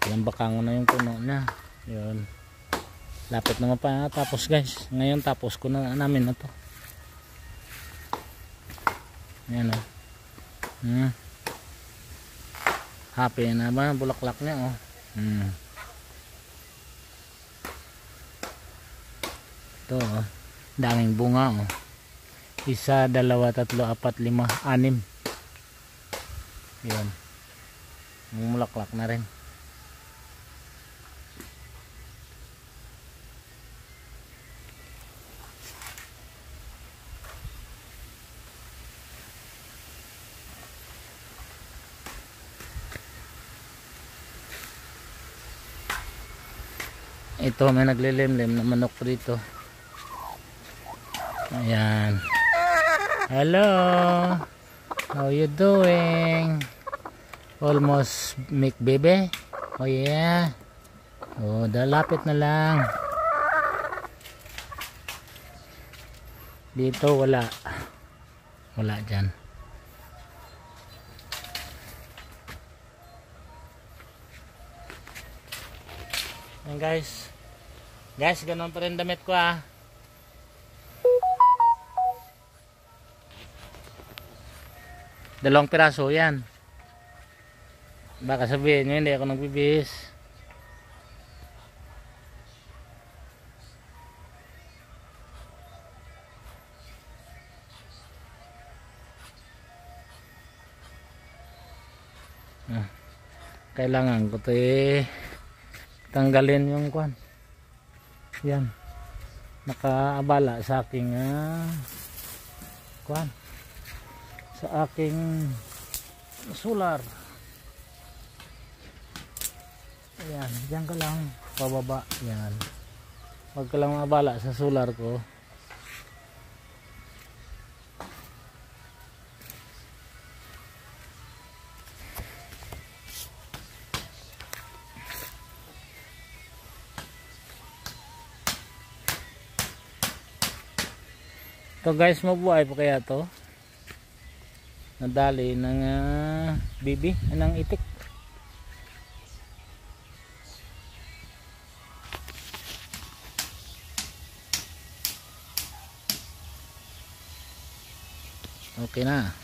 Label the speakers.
Speaker 1: Ilang bakango na yung puno niya. Yun. Lapit naman pa tapos guys. Ngayon tapos ko na namin na to. Ayan o. Happy na ba bulaklak niya o. Ito o. Daming bunga o. 1, 2, 3, 4, 5, 6. Yun. Mulaklak na rin. Ito may naglilimlim na manok dito. Ayan. Hello. How you doing? Almost make baby? Oh yeah. Oh, dalapit na lang. Dito wala. Wala dyan. Ayan guys. Guys, ganun pa rin damit ko ah. Dalawang piraso yan. Baka sabihin nyo hindi ako nagbibihis. Kailangan ko ito tanggalin yung kwan. Yan. Nakaabala sa aking kwan. Sa aking solar. Ayan, diyan ka lang pababa. Yan. Huwag ka lang maabala sa solar ko. Ito guys, mabuhay pa kaya to? Nadali ng bibi, ng itik. Okay na.